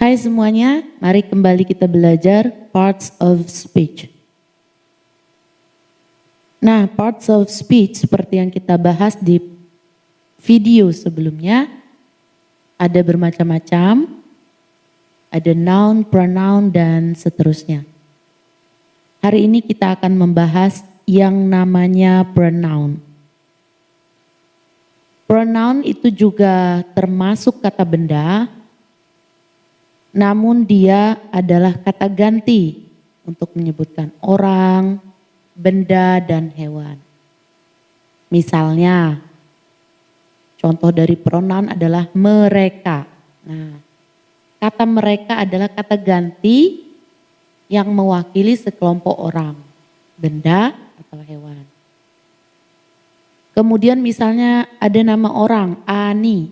Hai semuanya, mari kembali kita belajar parts of speech. Nah, parts of speech seperti yang kita bahas di video sebelumnya, ada bermacam-macam, ada noun, pronoun, dan seterusnya. Hari ini kita akan membahas yang namanya pronoun. Pronoun itu juga termasuk kata benda, namun dia adalah kata ganti untuk menyebutkan orang, benda, dan hewan. Misalnya, contoh dari pronoun adalah mereka. Nah, kata mereka adalah kata ganti yang mewakili sekelompok orang, benda, atau hewan. Kemudian misalnya ada nama orang, Ani.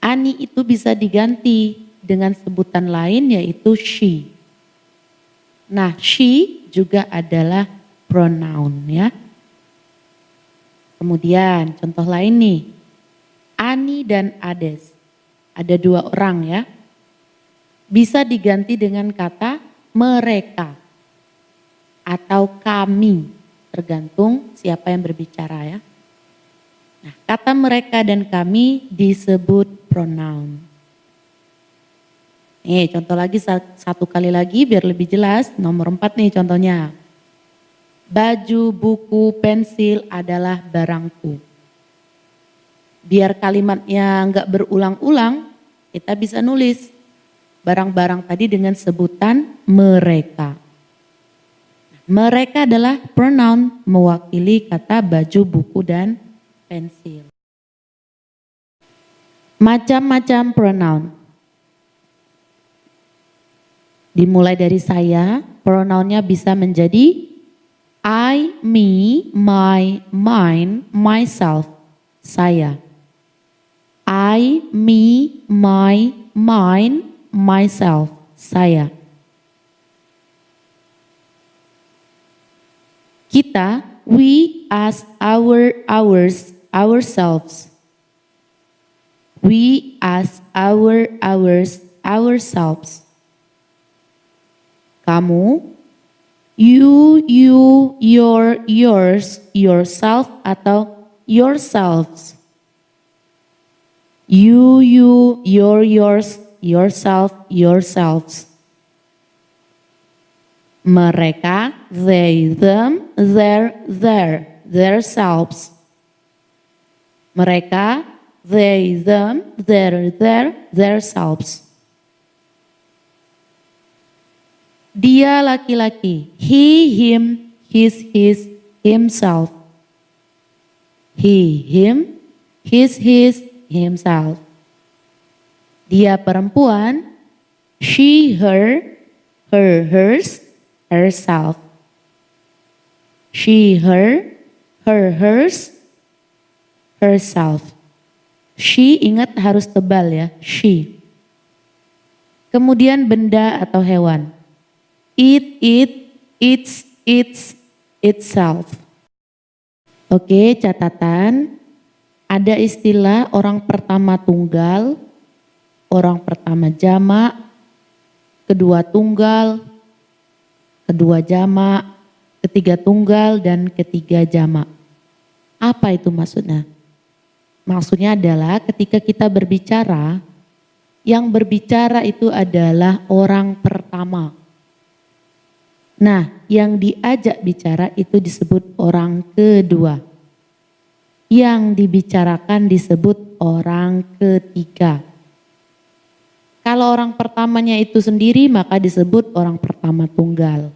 Ani itu bisa diganti dengan sebutan lain yaitu she. Nah, she juga adalah pronoun ya. Kemudian contoh lain nih, Ani dan Ades. Ada dua orang ya. Bisa diganti dengan kata mereka atau kami. Tergantung siapa yang berbicara ya. Nah, kata mereka dan kami disebut pronoun. Nih contoh lagi satu kali lagi biar lebih jelas. Nomor 4 nih contohnya. Baju, buku, pensil adalah barangku. Biar kalimatnya enggak berulang-ulang, kita bisa nulis barang-barang tadi dengan sebutan mereka. Mereka adalah pronoun mewakili kata baju, buku, dan pensil. Macam-macam pronoun. Dimulai dari saya, pronounnya bisa menjadi I, me, my, mine, myself, saya. I, me, my, mine, myself, saya. Kita, we, us, our, ours, ourselves. We, us, our, ours, ourselves. Kamu, you, your, yours, yourself, atau yourselves. You, your, yours, yourself, yourselves. Mereka, they, them, their selves. Mereka, they, them, their selves. Dia laki-laki, he, him, his, himself. He, him, his, himself. Dia perempuan, she, her, hers, herself. She, her, hers, herself. She ingat harus tebal ya, she. Kemudian benda atau hewan. It, its, itself. Oke, catatan. Ada istilah orang pertama tunggal, orang pertama jamak, kedua tunggal, kedua jamak, ketiga tunggal, dan ketiga jamak. Apa itu maksudnya? Maksudnya adalah ketika kita berbicara, yang berbicara itu adalah orang pertama. Nah, yang diajak bicara itu disebut orang kedua. Yang dibicarakan disebut orang ketiga. Kalau orang pertamanya itu sendiri maka disebut orang pertama tunggal.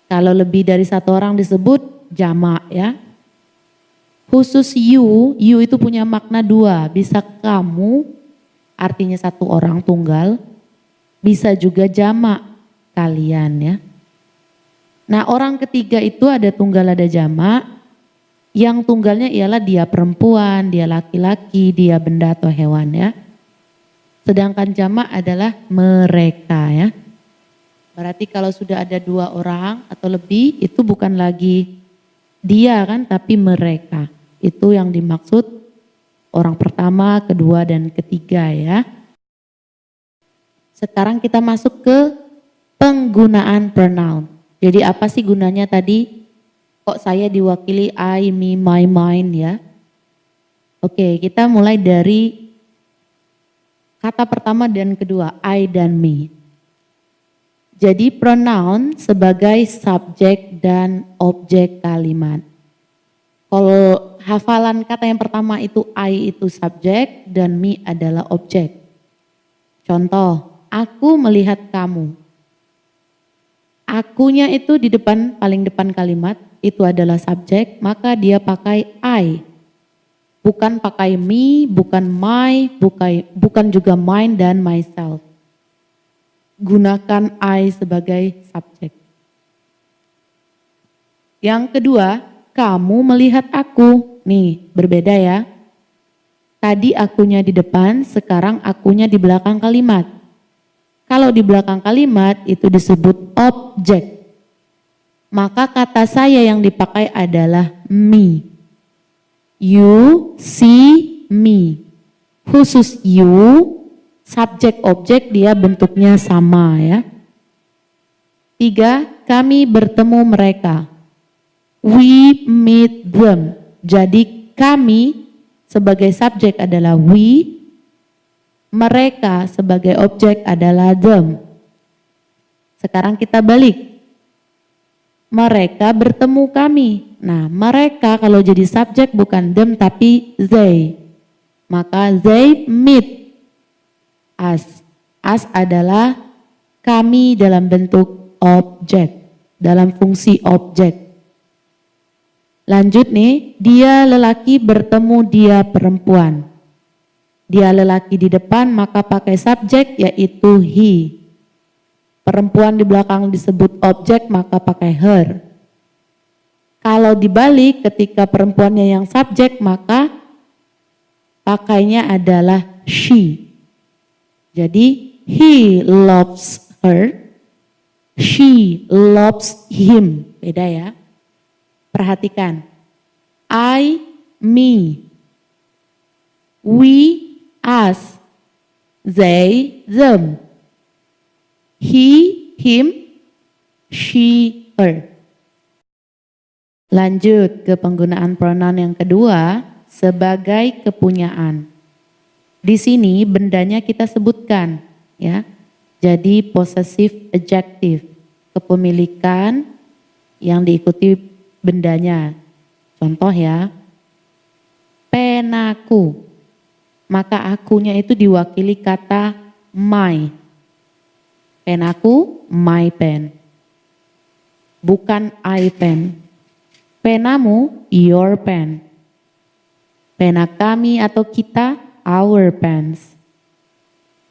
Kalau lebih dari satu orang disebut jamak ya. Khusus you itu punya makna dua. Bisa kamu artinya satu orang tunggal. Bisa juga jamak kalian ya. Nah orang ketiga itu ada tunggal ada jamak. Yang tunggalnya ialah dia perempuan, dia laki-laki, dia benda atau hewan ya. Sedangkan jamak adalah mereka ya. Berarti kalau sudah ada dua orang atau lebih itu bukan lagi dia kan tapi mereka. Itu yang dimaksud orang pertama, kedua, dan ketiga ya. Sekarang kita masuk ke penggunaan pronoun. Jadi apa sih gunanya tadi? Kok saya diwakili I, me, my, mine ya? Oke, kita mulai dari kata pertama dan kedua, I dan me. Jadi pronoun sebagai subjek dan objek kalimat. Kalau hafalan kata yang pertama itu I itu subjek dan me adalah objek. Contoh, aku melihat kamu. Akunya itu di depan, paling depan kalimat, itu adalah subjek, maka dia pakai I. Bukan pakai me, bukan my, bukan juga mine dan myself. Gunakan I sebagai subjek. Yang kedua, kamu melihat aku. Nih, berbeda ya. Tadi akunya di depan, sekarang akunya di belakang kalimat. Kalau di belakang kalimat itu disebut objek. Maka kata saya yang dipakai adalah me. You see me. Khusus you, subjek objek dia bentuknya sama ya. 3, kami bertemu mereka. We meet them. Jadi kami sebagai subjek adalah we. Mereka sebagai objek adalah them. Sekarang kita balik. Mereka bertemu kami. Nah, mereka kalau jadi subjek bukan them tapi they. Maka they meet us. Us adalah kami dalam bentuk objek, dalam fungsi objek. Lanjut nih, dia lelaki bertemu dia perempuan. Dia lelaki di depan maka pakai subjek yaitu he. Perempuan di belakang disebut objek maka pakai her. Kalau dibalik ketika perempuannya yang subjek maka pakainya adalah she. Jadi he loves her, she loves him. Beda ya. Perhatikan. I, me. We, us, they, them, he, him, she, her. Lanjut ke penggunaan pronoun yang kedua sebagai kepunyaan. Di sini bendanya kita sebutkan ya. Jadi possessive adjective, kepemilikan yang diikuti bendanya. Contoh ya, penaku. Maka akunya itu diwakili kata my. Penaku, my pen. Bukan I pen. Penamu, your pen. Pena kami atau kita, our pens.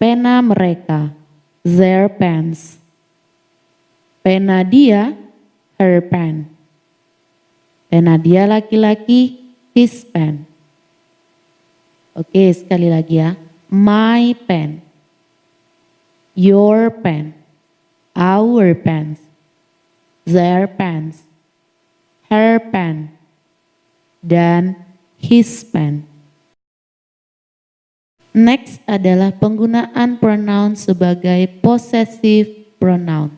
Pena mereka, their pens. Pena dia, her pen. Pena dia laki-laki, his pen. Oke, sekali lagi ya. My pen, your pen, our pens, their pens, her pen, dan his pen. Next adalah penggunaan pronoun sebagai possessive pronoun.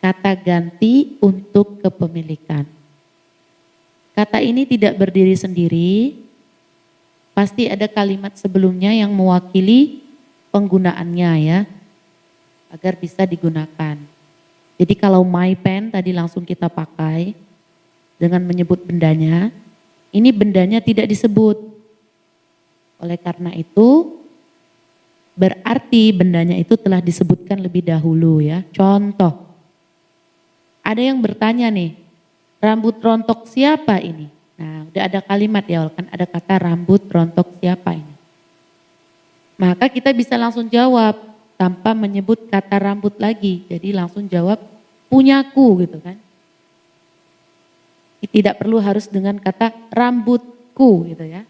Kata ganti untuk kepemilikan. Kata ini tidak berdiri sendiri. Pasti ada kalimat sebelumnya yang mewakili penggunaannya ya, agar bisa digunakan. Jadi kalau my pen tadi langsung kita pakai dengan menyebut bendanya, ini bendanya tidak disebut. Oleh karena itu, berarti bendanya itu telah disebutkan lebih dahulu ya. Contoh, ada yang bertanya nih, rambut rontok siapa ini? Nah, udah ada kalimat ya, kan ada kata rambut rontok siapa ini. Maka kita bisa langsung jawab tanpa menyebut kata rambut lagi. Jadi langsung jawab punyaku gitu kan. Tidak perlu harus dengan kata rambutku gitu ya.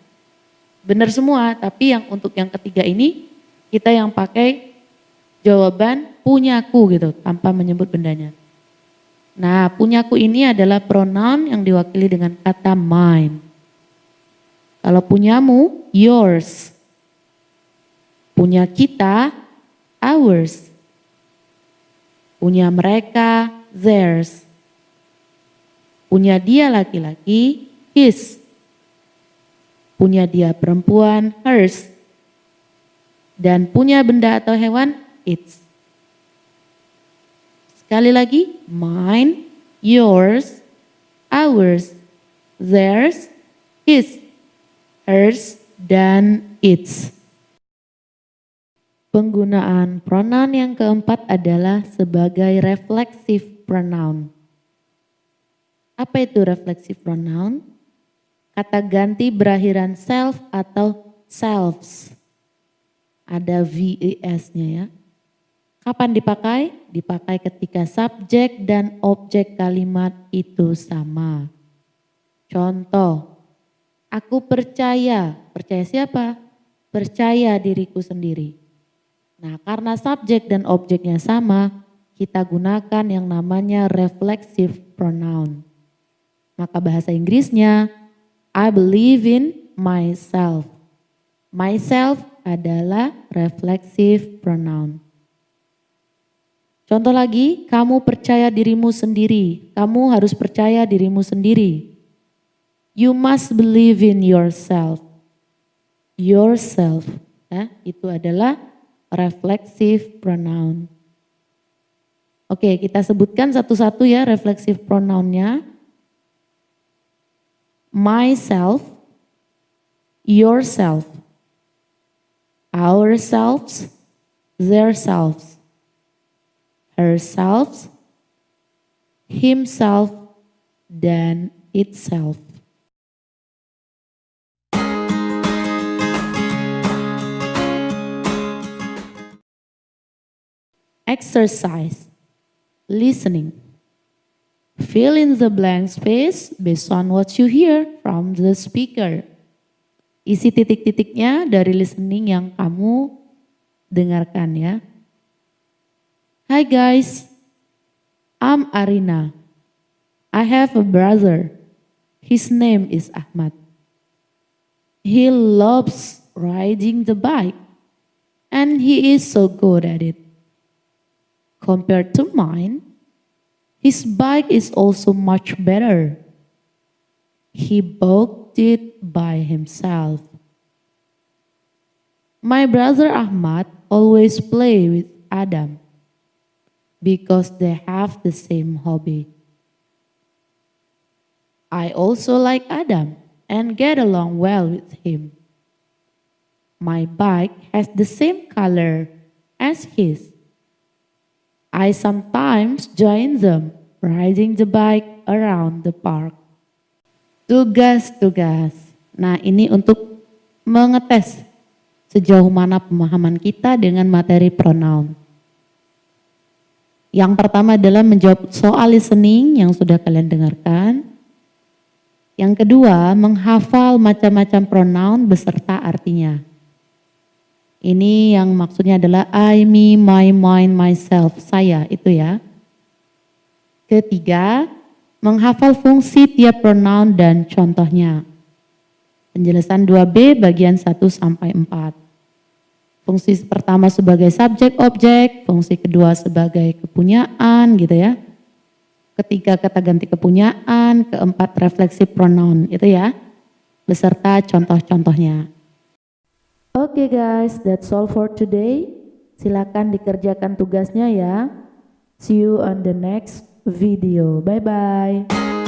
Benar semua, tapi yang untuk yang ketiga ini kita yang pakai jawaban punyaku gitu tanpa menyebut bendanya. Nah, punyaku ini adalah pronoun yang diwakili dengan kata mine. Kalau punyamu, yours. Punya kita, ours. Punya mereka, theirs. Punya dia laki-laki, his. Punya dia perempuan, hers. Dan punya benda atau hewan, its. Sekali lagi, mine, yours, ours, theirs, his, hers, dan its. Penggunaan pronoun yang keempat adalah sebagai reflexive pronoun. Apa itu reflexive pronoun? Kata ganti berakhiran self atau selves. Ada VES-nya ya. Kapan dipakai? Dipakai ketika subjek dan objek kalimat itu sama. Contoh, aku percaya. Percaya siapa? Percaya diriku sendiri. Nah, karena subjek dan objeknya sama, kita gunakan yang namanya reflexive pronoun. Maka bahasa Inggrisnya, I believe in myself. Myself adalah reflexive pronoun. Contoh lagi, kamu percaya dirimu sendiri. Kamu harus percaya dirimu sendiri. You must believe in yourself. Yourself, ya, itu adalah reflexive pronoun. Oke, kita sebutkan satu-satu ya reflexive pronounnya. Myself, yourself, ourselves, theirselves, herself, himself, dan itself. Exercise. Listening. Fill in the blank space based on what you hear from the speaker. Isi titik-titiknya dari listening yang kamu dengarkan ya. Hi guys, I'm Arina. I have a brother. His name is Ahmad. He loves riding the bike and he is so good at it. Compared to mine, his bike is also much better. He bought it by himself. My brother Ahmad always play with Adam because they have the same hobby. I also like Adam and get along well with him. My bike has the same color as his. I sometimes join them riding the bike around the park. Tugas-tugas. Nah, ini untuk mengetes sejauh mana pemahaman kita dengan materi pronoun. Yang pertama adalah menjawab soal listening yang sudah kalian dengarkan. Yang kedua, menghafal macam-macam pronoun beserta artinya. Ini yang maksudnya adalah I, me, my, mine, myself, saya, itu ya. Ketiga, menghafal fungsi tiap pronoun dan contohnya. Penjelasan 2B bagian 1 sampai 4. Fungsi pertama sebagai subjek objek, fungsi kedua sebagai kepunyaan gitu ya. Ketiga kata ganti kepunyaan, keempat refleksi pronoun itu ya. Beserta contoh-contohnya. Oke guys, that's all for today. Silakan dikerjakan tugasnya ya. See you on the next video. Bye-bye.